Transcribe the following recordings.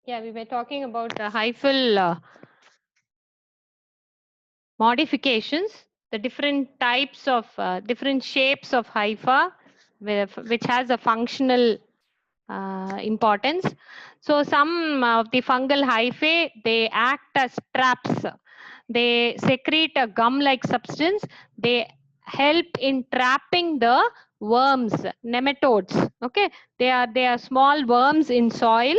Yeah, we were talking about the hyphal modifications, the different types of different shapes of hypha, which has a functional importance. So some of the fungal hyphae, they act as traps. They secrete a gum-like substance. They help in trapping the worms, nematodes. Okay, they are small worms in soil,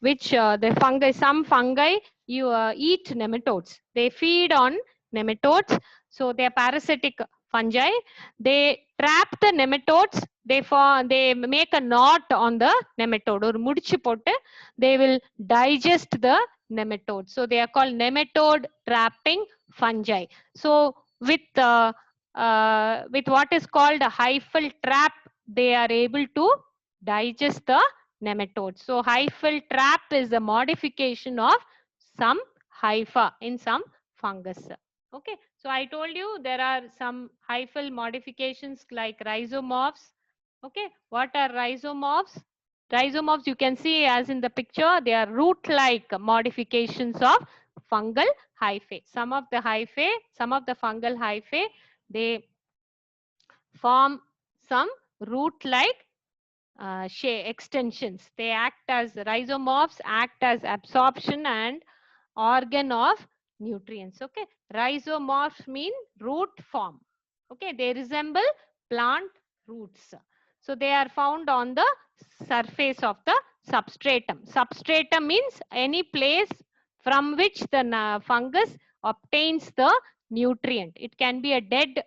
which the fungi, some fungi, you eat nematodes. They feed on nematodes, so they are parasitic fungi. They trap the nematodes. They make a knot on the nematode or mudichu potte. They will digest the nematode. So they are called nematode trapping fungi. So with what is called a hyphal trap, they are able to digest the nematode. So hyphal trap is a modification of some hypha in some fungus. Okay, so I told you there are some hyphal modifications like rhizomorphs. Okay, what are rhizomorphs? Rhizomorphs, you can see as in the picture, they are root-like modifications of fungal hyphae. Some of the fungal hyphae, they form some root-like extensions. They act as rhizomorphs, act as absorption and organ of nutrients. Okay, rhizomorphs mean root form. Okay, they resemble plant roots. So they are found on the surface of the substratum. Substratum means any place from which the fungus obtains the nutrient. It can be a dead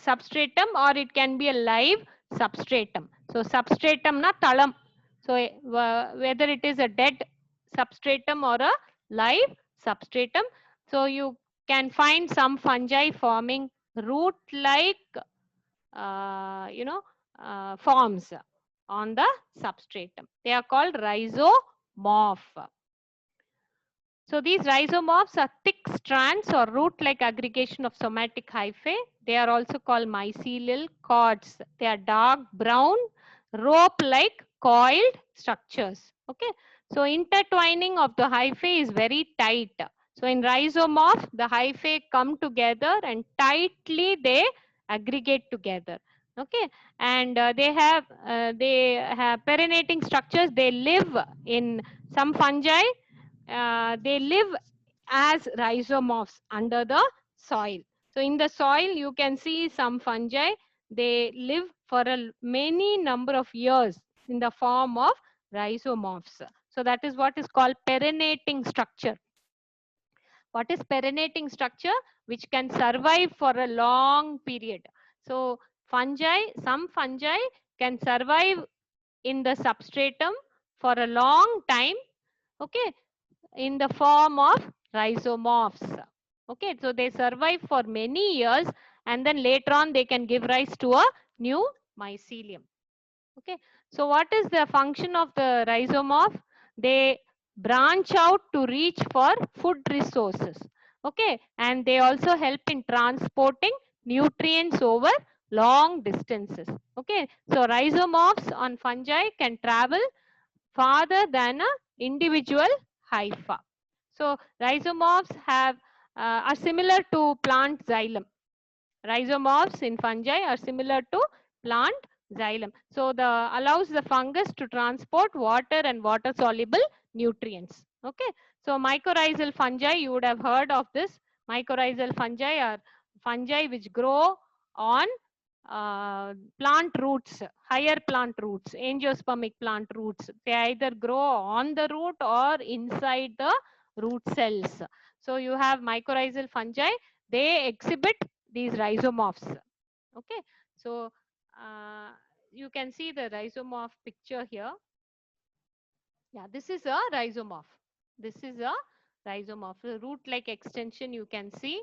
substratum or it can be a live substratum. So substratum na talam. So whether it is a dead substratum or a live substratum. So you can find some fungi forming root like forms on the substratum. They are called rhizomorph. So these rhizomorphs are thick strands or root-like aggregation of somatic hyphae. They are also called mycelial cords. They are dark brown, rope-like coiled structures. Okay. So intertwining of the hyphae is very tight. So in rhizomorph, the hyphae come together and tightly they aggregate together. Okay, and they have perinating structures. They live in some fungi, they live as rhizomorphs under the soil. So in the soil, you can see some fungi. They live for a many number of years in the form of rhizomorphs. So that is what is called perinating structure. What is perinating structure? Which can survive for a long period. So some fungi can survive in the substratum for a long time. Okay, in the form of rhizomorphs. Okay, so they survive for many years and then later on they can give rise to a new mycelium. Okay, so what is the function of the rhizomorph? They branch out to reach for food resources. Okay, and they also help in transporting nutrients over long distances. Okay, so rhizomorphs on fungi can travel farther than a individual hypha. So rhizomorphs are similar to plant xylem. Rhizomorphs in fungi are similar to plant xylem. So the allows the fungus to transport water and water soluble nutrients. Okay. So mycorrhizal fungi, you would have heard of this. Mycorrhizal fungi are fungi which grow on plant roots, higher plant roots, angiospermic plant roots. They either grow on the root or inside the root cells. So you have mycorrhizal fungi. They exhibit these rhizomorphs. Okay, so uh, you can see the rhizomorph picture here. Yeah, this is a rhizomorph. This is a rhizomorph, a root-like extension you can see.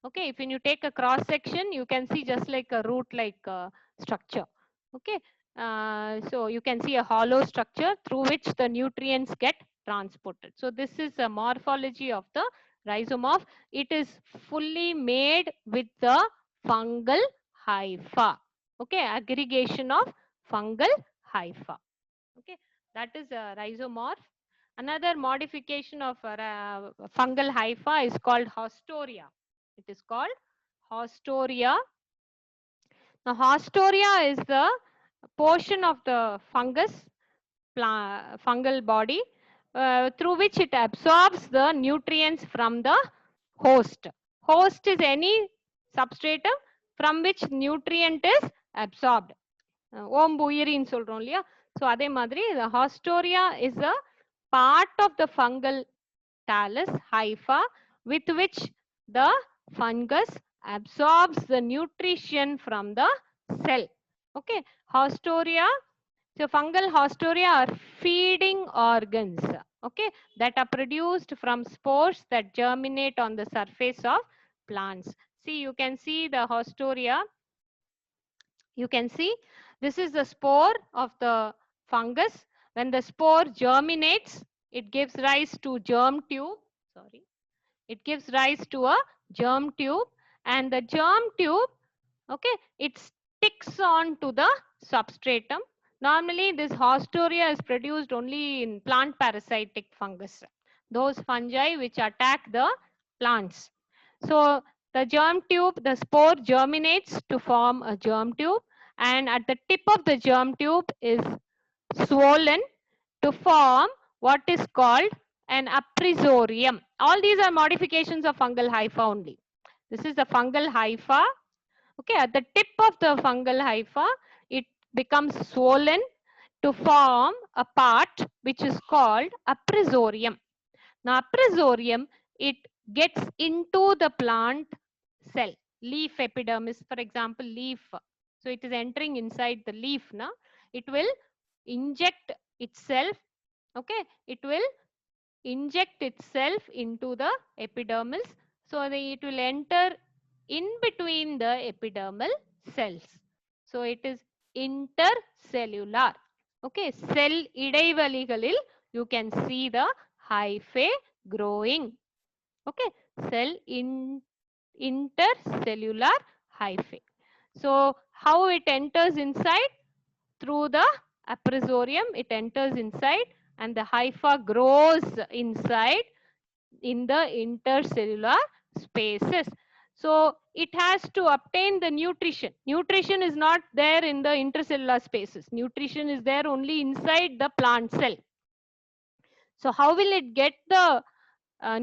Okay, if when you take a cross section, you can see just like a root-like structure. Okay, so you can see a hollow structure through which the nutrients get transported. So this is a morphology of the rhizomorph. It is fully made with the fungal hypha. Okay, aggregation of fungal hypha. Okay, that is a rhizomorph. Another modification of fungal hypha is called haustoria. It is called haustoria. Now, haustoria is the portion of the fungal body through which it absorbs the nutrients from the host. Host is any substratum from which nutrient is absorbed. ஓம்பு உயிரின்னு சொல்றோம் இல்லையா, so அதே மாதிரி the haustoria is a part of the fungal thallus hypha with which the fungus absorbs the nutrition from the cell. Okay, haustoria. So fungal haustoria are feeding organs, okay, that are produced from spores that germinate on the surface of plants. See, you can see the haustoria. You can see this is the spore of the fungus. When the spore germinates, it gives rise to germ tube. Sorry, it gives rise to a germ tube, and the germ tube, okay, it sticks on to the substratum. Normally, this haustoria is produced only in plant parasitic fungus, those fungi which attack the plants. So the germ tube, the spore germinates to form a germ tube, and at the tip of the germ tube is swollen to form what is called an aprisorium. All these are modifications of fungal hypha only. This is the fungal hypha. Okay, at the tip of the fungal hypha, it becomes swollen to form a part which is called aprisorium. Now, aprisorium, it gets into the plant cell, leaf epidermis, for example, leaf. So it is entering inside the leaf. Now, it will inject itself. Okay, it will inject itself into the epidermis, so that it will enter in between the epidermal cells. So it is intercellular. Okay, cell இடைவெளிகளில் you can see the hyphae growing. Okay, cell intercellular hyphae. So how it enters inside? Through the aprisorium, it enters inside, and the hypha grows inside in the intercellular spaces. So it has to obtain the nutrition. Nutrition is not there in the intercellular spaces. Nutrition is there only inside the plant cell. So how will it get the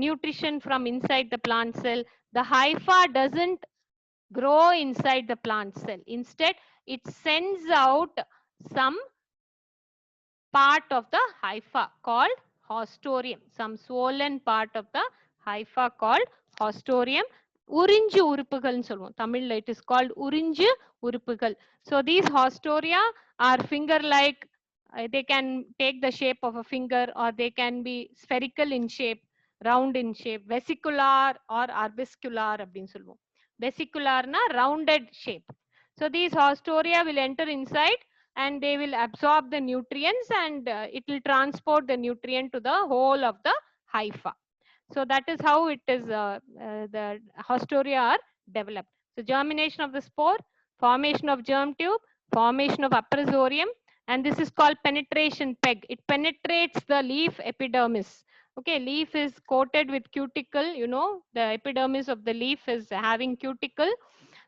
nutrition from inside the plant cell? The hypha doesn't grow inside the plant cell. Instead, it sends out some part of the hypha called haustoриum, some swollen part of the hypha called haustoриum. உறிஞ்சு உறுப்புகள்னு சொல்லுவோம் தமிழ்ல. It is called உறிஞ்சு உறுப்புகள். So these haustoria are finger like. They can take the shape of a finger, or they can be spherical in shape, round in shape, vesicular or arbuscular அப்படின்னு சொல்லுவோம். Vesicularனா rounded shape. So these haustoria will enter inside, and they will absorb the nutrients, and it will transport the nutrient to the whole of the hypha. So that is how it is the haustoria are developed. So germination of the spore, formation of germ tube, formation of aprisorium, and this is called penetration peg. It penetrates the leaf epidermis. Okay, leaf is coated with cuticle. You know, the epidermis of the leaf is having cuticle.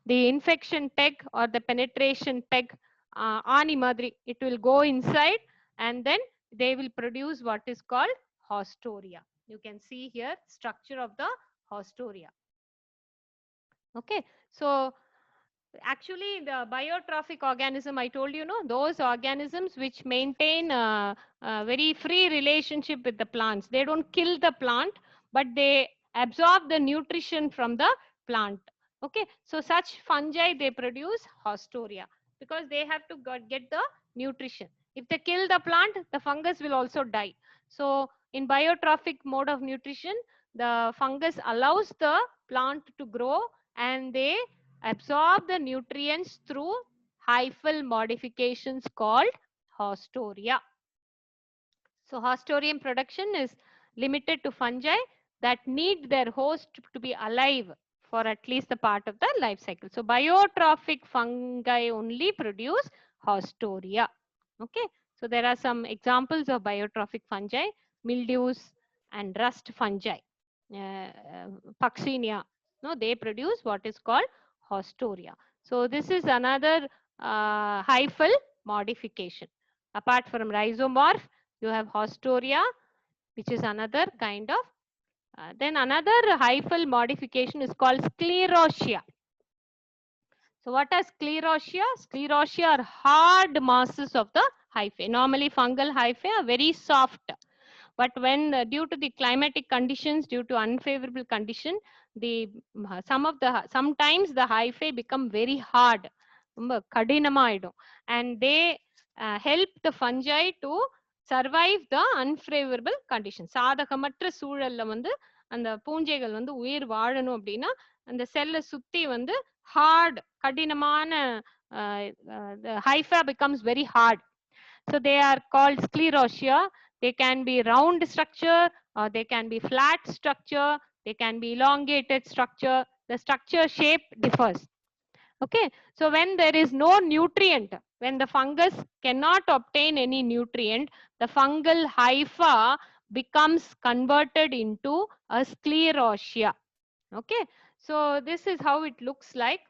The infection peg or the penetration peg, ani madri, it will go inside, and then they will produce what is called haustoria. You can see here structure of the haustoria. Okay, so actually the biotrophic organism, I told you, no, those organisms which maintain a very free relationship with the plants. They don't kill the plant, but they absorb the nutrition from the plant. Okay, so such fungi, they produce haustoria because they have to get the nutrition. If they kill the plant, the fungus will also die. So in biotrophic mode of nutrition, the fungus allows the plant to grow, and they absorb the nutrients through hyphal modifications called haustoria. So haustorium production is limited to fungi that need their host to be alive for at least a part of the life cycle. So biotrophic fungi only produce haustoria. Okay, so there are some examples of biotrophic fungi. mildews, and rust fungi. Puccinia, no, they produce what is called Hostoria. So this is another hyphal modification. Apart from rhizomorph, you have Hostoria, which is another kind of. Then another hyphal modification is called sclerotia. So what are sclerotia? Sclerotia are hard masses of the hyphae. Normally fungal hyphae are very soft. But when due to the climatic conditions, due to unfavorable condition, the sometimes the hyphae become very hard, ரொம்ப கடினமாயிடும், and they help the fungi to survive the unfavorable conditions. சாதகமற்ற சூழல்ல வந்து அந்த பூஞ்சைகள் வந்து உயிர் வாழணும் அப்படின்னா அந்த செல்லை சுத்தி வந்து hard கடினமான the hypha becomes very hard. So they are called sclerotia. They can be round structure or they can be flat structure. They can be elongated structure. The structure shape differs. Okay. So when there is no nutrient, when the fungus cannot obtain any nutrient, the fungal hypha becomes converted into a sclerotia. Okay. So this is how it looks like.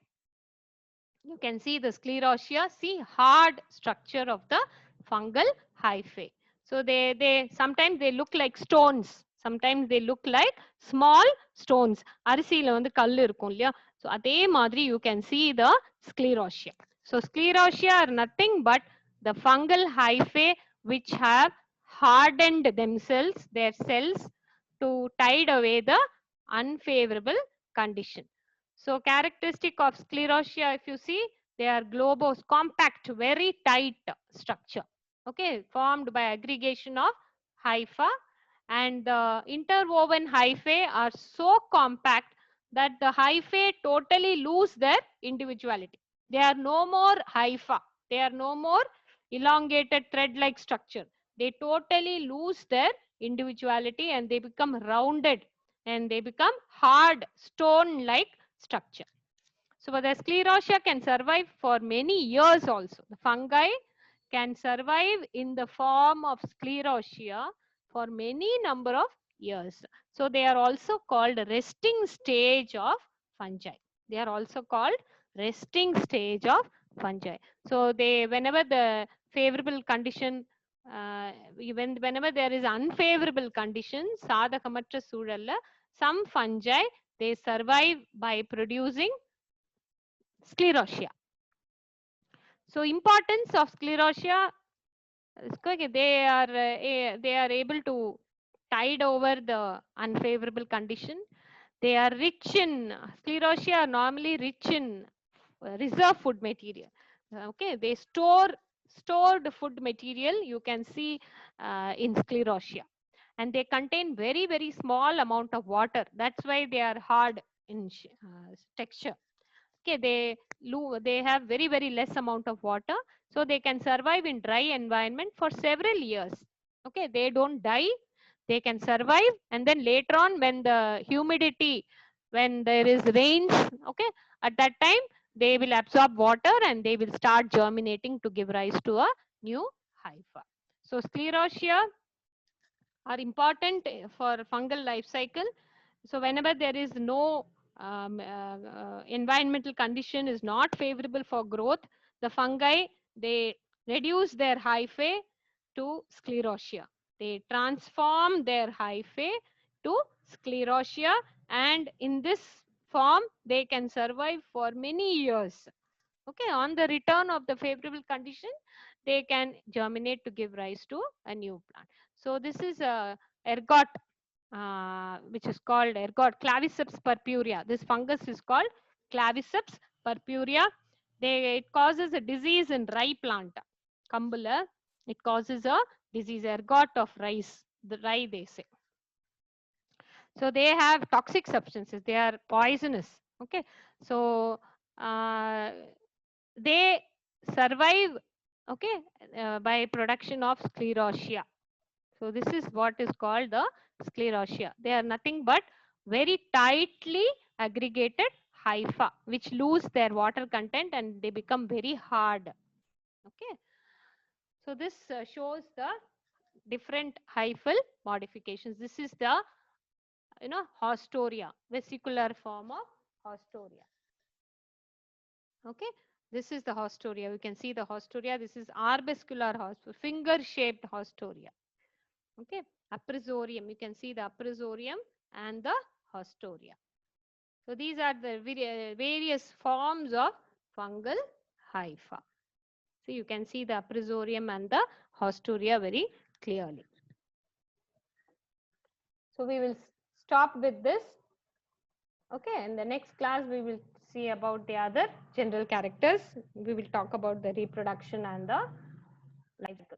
You can see the sclerotia, see hard structure of the fungal hyphae. So they sometimes they look like stones, sometimes they look like small stones. அரிசியில வந்து கல் இருக்கும் இல்லையா, so அதே மாதிரி you can see the sclerotia. So sclerotia are nothing but the fungal hyphae which have hardened themselves, their cells, to tide away the unfavorable condition. So characteristic of sclerotia, if you see, they are globose, compact, very tight structure. Okay, formed by aggregation of hypha, and the interwoven hyphae are so compact that the hyphae totally lose their individuality. They are no more hypha. They are no more elongated thread-like structure. They totally lose their individuality and they become rounded and they become hard stone-like structure. So the sclerotia can survive for many years also. The fungi can survive in the form of sclerotia for many number of years. So they are also called resting stage of fungi. They are also called resting stage of fungi. So they, whenever the favorable condition, whenever there is unfavorable condition, சாதகமற்ற சூழல்ல, some fungi, they survive by producing sclerotia. So importance of sclerotia, they are able to tide over the unfavorable condition. They are rich in sclerotia are normally rich in reserve food material. Okay, they stored food material. You can see in sclerotia, and they contain very small amount of water. That's why they are hard in texture. Okay, they have very less amount of water, so they can survive in dry environment for several years. Okay, they don't die, they can survive, and then later on when the humidity, when there is rains, okay, at that time they will absorb water and they will start germinating to give rise to a new hypha. So sclerotia are important for fungal life cycle. So whenever there is no environmental condition is not favorable for growth, the fungi, they reduce their hyphae to sclerotia. They transform their hyphae to sclerotia, and in this form they can survive for many years. Okay, on the return of the favorable condition, they can germinate to give rise to a new plant. So this is a ergot, which is called ergot claviceps purpurea. This fungus is called claviceps purpurea. It causes a disease in rye plant. Kambula, it causes a disease, ergot of rice, the rye they say. So they have toxic substances, they are poisonous. Okay, so uh, they survive, okay, by production of sclerotia. So this is what is called the sclerotia. They are nothing but very tightly aggregated hypha which lose their water content and they become very hard. Okay, so this shows the different hyphal modifications. This is the, Hostoria, vesicular form of Hostoria. Okay, this is the Hostoria. We can see the Hostoria. This is arbuscular Hostoria, finger-shaped Hostoria. Okay, Aprosorium. You can see the Aprosorium and the Hostoria. So these are the various forms of fungal hypha. So you can see the Aprosorium and the Hostoria very clearly. So we will stop with this. Okay, in the next class we will see about the other general characters. We will talk about the reproduction and the life cycle.